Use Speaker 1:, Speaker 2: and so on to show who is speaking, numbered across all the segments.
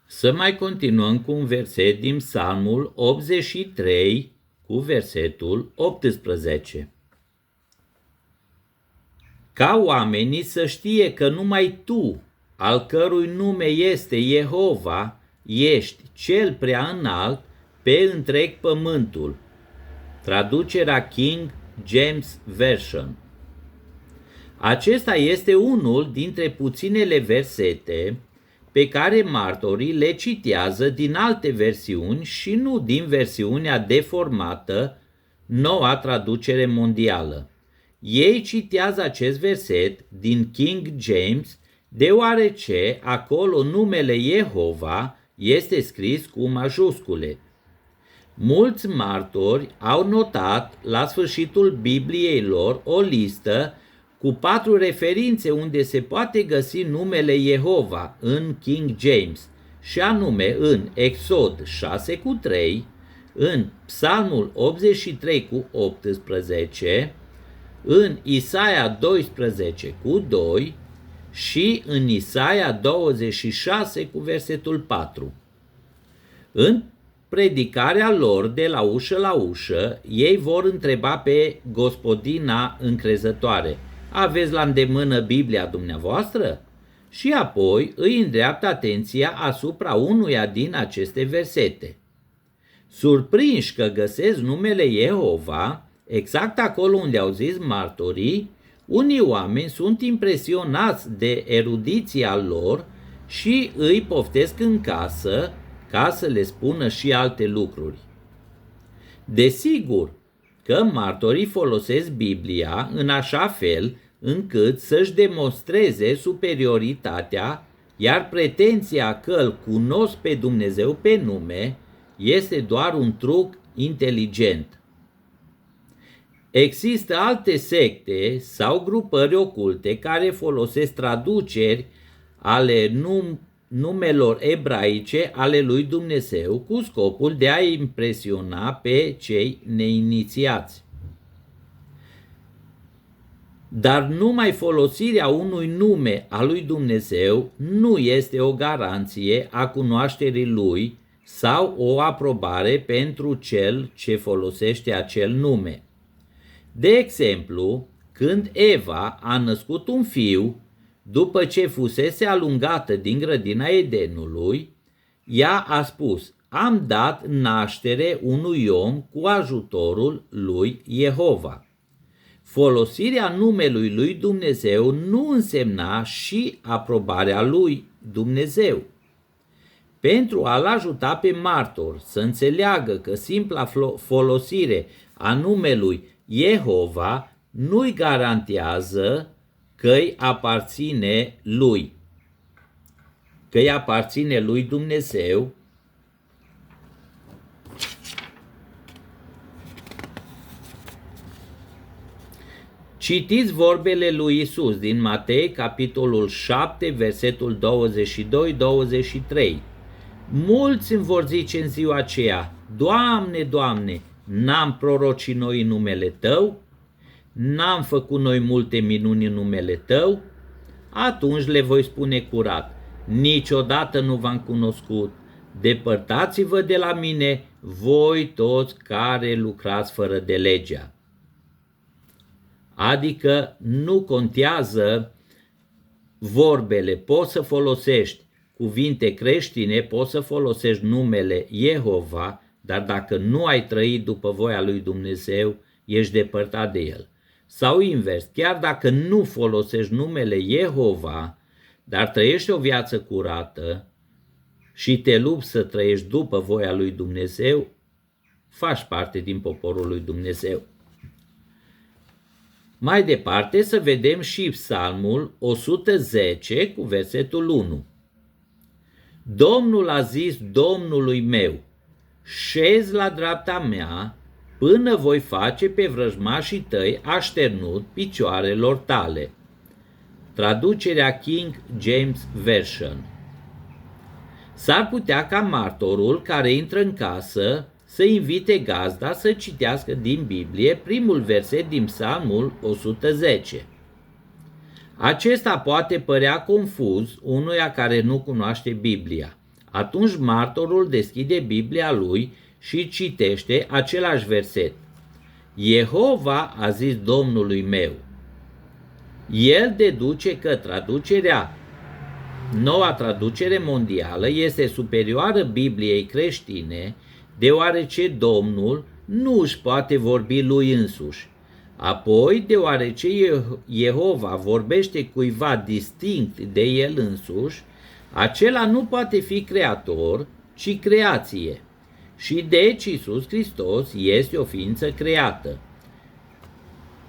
Speaker 1: Să mai continuăm cu un verset din Psalmul 83 cu versetul 18. Ca oamenii să știe că numai Tu, al cărui nume este Jehova, ești cel prea înalt pe întreg pământul. Traducerea King James Version. Acesta este unul dintre puținele versete pe care martorii le citează din alte versiuni și nu din versiunea deformată, Noua Traducere Mondială. Ei citează acest verset din King James deoarece acolo numele Jehova este scris cu majuscule. Mulți martori au notat la sfârșitul Bibliei lor o listă cu 4 referințe unde se poate găsi numele Jehova în King James, și anume în Exod 6:3, în Psalmul 83:18, în Isaia 12:2 și în Isaia 26 cu versetul 4. În predicarea lor de la ușă la ușă, ei vor întreba pe gospodina încrezătoare: aveți la îndemână Biblia dumneavoastră? Și apoi îi îndreaptă atenția asupra unuia din aceste versete. Surprinși că găsesc numele Jehova exact acolo unde au zis martorii, unii oameni sunt impresionați de erudiția lor și îi poftesc în casă ca să le spună și alte lucruri. Desigur că martorii folosesc Biblia în așa fel încât să-și demonstreze superioritatea, iar pretenția că îl cunosc pe Dumnezeu pe nume este doar un truc inteligent. Există alte secte sau grupări oculte care folosesc traduceri ale numelor ebraice ale lui Dumnezeu cu scopul de a impresiona pe cei neinițiați. Dar numai folosirea unui nume al lui Dumnezeu nu este o garanție a cunoașterii lui sau o aprobare pentru cel ce folosește acel nume. De exemplu, când Eva a născut un fiu, după ce fusese alungată din grădina Edenului, ea a spus: am dat naștere unui om cu ajutorul lui Jehova. Folosirea numelui lui Dumnezeu nu însemna și aprobarea lui Dumnezeu. Pentru a-l ajuta pe martor să înțeleagă că simpla folosire a numelui Jehova nu-i garantează că îi aparține lui, că îi aparține lui Dumnezeu, citiți vorbele lui Isus din Matei, capitolul 7, versetul 22-23. Mulți îmi vor zice în ziua aceea: Doamne, Doamne, n-am prorocit noi în numele Tău? N-am făcut noi multe minuni în numele Tău? Atunci le voi spune curat: niciodată nu v-am cunoscut, depărtați-vă de la mine, voi toți care lucrați fără de legea. Adică nu contează vorbele, poți să folosești cuvinte creștine, poți să folosești numele Jehova, dar dacă nu ai trăit după voia lui Dumnezeu, ești depărtat de el. Sau invers, chiar dacă nu folosești numele Jehova, dar trăiești o viață curată și te lupți să trăiești după voia lui Dumnezeu, faci parte din poporul lui Dumnezeu. Mai departe să vedem și Psalmul 110 cu versetul 1. Domnul a zis Domnului meu: șezi la dreapta mea până voi face pe vrăjmașii tăi așternut picioarelor tale. Traducerea King James Version. S-ar putea ca martorul care intră în casă să invite gazda să citească din Biblie primul verset din Psalmul 110. Acesta poate părea confuz unuia care nu cunoaște Biblia. Atunci martorul deschide Biblia lui și citește același verset. Jehova a zis Domnului meu. El deduce că traducerea, noua traducere mondială, este superioară Bibliei creștine, deoarece Domnul nu își poate vorbi lui însuși. Apoi, deoarece Jehova vorbește cuiva distinct de el însuși, acela nu poate fi creator, ci creație. Și deci Iisus Hristos este o ființă creată.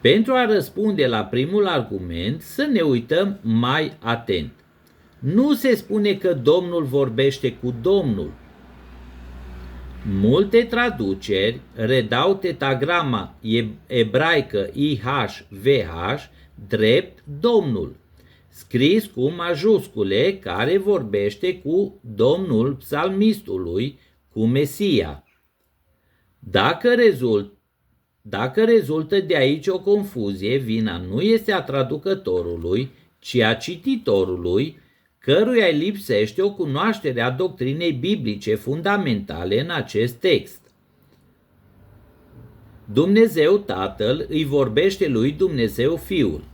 Speaker 1: Pentru a răspunde la primul argument, să ne uităm mai atent. Nu se spune că Domnul vorbește cu Domnul. Multe traduceri redau tetagrama ebraică IHVH drept Domnul, scris cu majuscule, care vorbește cu Domnul psalmistului, cu Mesia. Dacă rezultă de aici o confuzie, vina nu este a traducătorului, ci a cititorului, căruia îi lipsește o cunoaștere a doctrinei biblice fundamentale în acest text. Dumnezeu Tatăl îi vorbește lui Dumnezeu Fiul.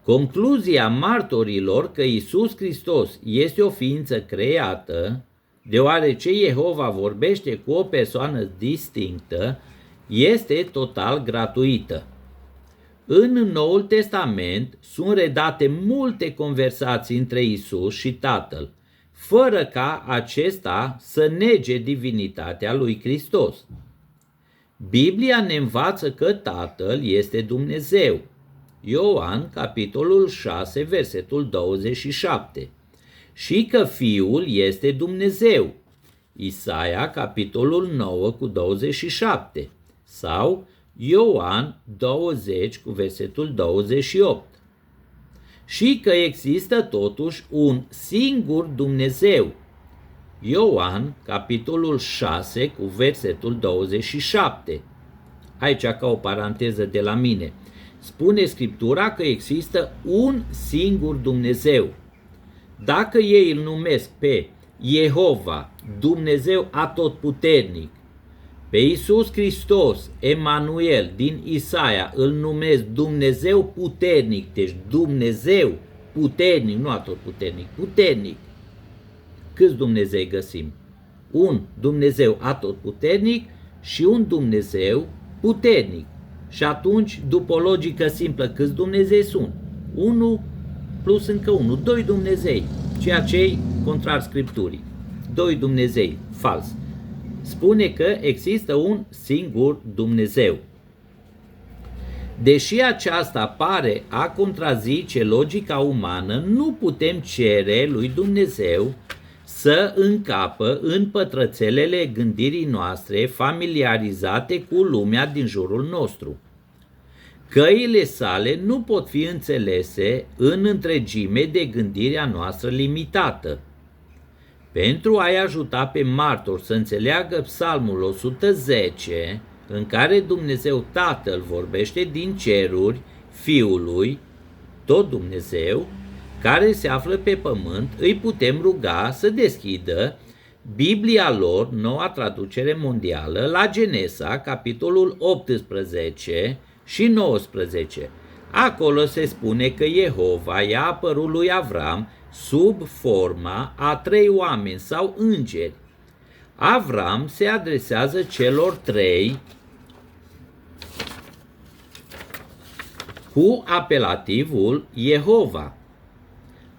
Speaker 1: Concluzia martorilor că Iisus Hristos este o ființă creată, deoarece Jehova vorbește cu o persoană distinctă, este total gratuită. În Noul Testament sunt redate multe conversații între Iisus și Tatăl, fără ca acesta să nege divinitatea lui Hristos. Biblia ne învață că Tatăl este Dumnezeu. Ioan, capitolul 6, versetul 27. Și că Fiul este Dumnezeu. Isaia, capitolul 9, cu 27. Sau Ioan 20, cu versetul 28. Și că există totuși un singur Dumnezeu. Ioan, capitolul 6, cu versetul 27. Aici, ca o paranteză de la mine, spune Scriptura că există un singur Dumnezeu. Dacă ei îl numesc pe Jehova, Dumnezeu Atotputernic, pe Iisus Hristos, Emanuel, din Isaia, îl numesc Dumnezeu puternic, deci Dumnezeu puternic, nu atotputernic, puternic. Câți Dumnezei găsim? Un Dumnezeu atotputernic și un Dumnezeu puternic. Și atunci, după o logică simplă, câți Dumnezei sunt? 1 plus încă 1, 2 Dumnezei, ceea ce e contrar Scripturii. 2 Dumnezei, fals. Spune că există un singur Dumnezeu. Deși aceasta pare a contrazice logica umană, nu putem cere lui Dumnezeu să încapă în pătrățelele gândirii noastre familiarizate cu lumea din jurul nostru. Căile sale nu pot fi înțelese în întregime de gândirea noastră limitată. Pentru a-i ajuta pe martori să înțeleagă Psalmul 110, în care Dumnezeu Tatăl vorbește din ceruri Fiului, tot Dumnezeu, care se află pe pământ, îi putem ruga să deschidă Biblia lor, noua traducere mondială, la Genesa, capitolul 18 și 19. Acolo se spune că Jehova i-a apărut lui Avram sub forma a 3 oameni sau îngeri. Avram se adresează celor 3 cu apelativul Jehova.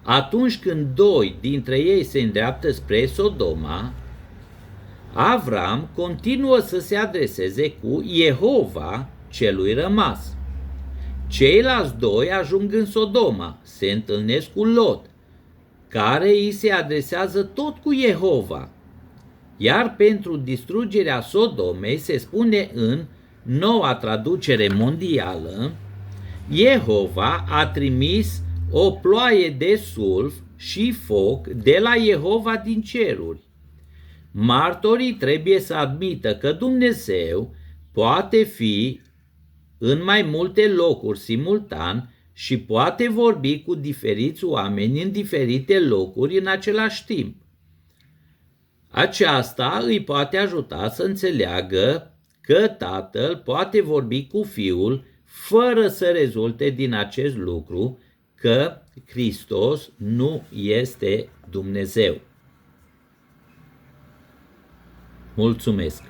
Speaker 1: Atunci când 2 dintre ei se îndreaptă spre Sodoma, Avram continuă să se adreseze cu Jehova celui rămas. Ceilalți 2 ajung în Sodoma, se întâlnesc cu Lot, care îi se adresează tot cu Jehova. Iar pentru distrugerea Sodomei se spune în noua traducere mondială, Jehova a trimis o ploaie de sulf și foc de la Jehova din ceruri. Martorii trebuie să admită că Dumnezeu poate fi în mai multe locuri simultan și poate vorbi cu diferiți oameni în diferite locuri în același timp. Aceasta îi poate ajuta să înțeleagă că Tatăl poate vorbi cu Fiul fără să rezulte din acest lucru că Hristos nu este Dumnezeu. Mulțumesc!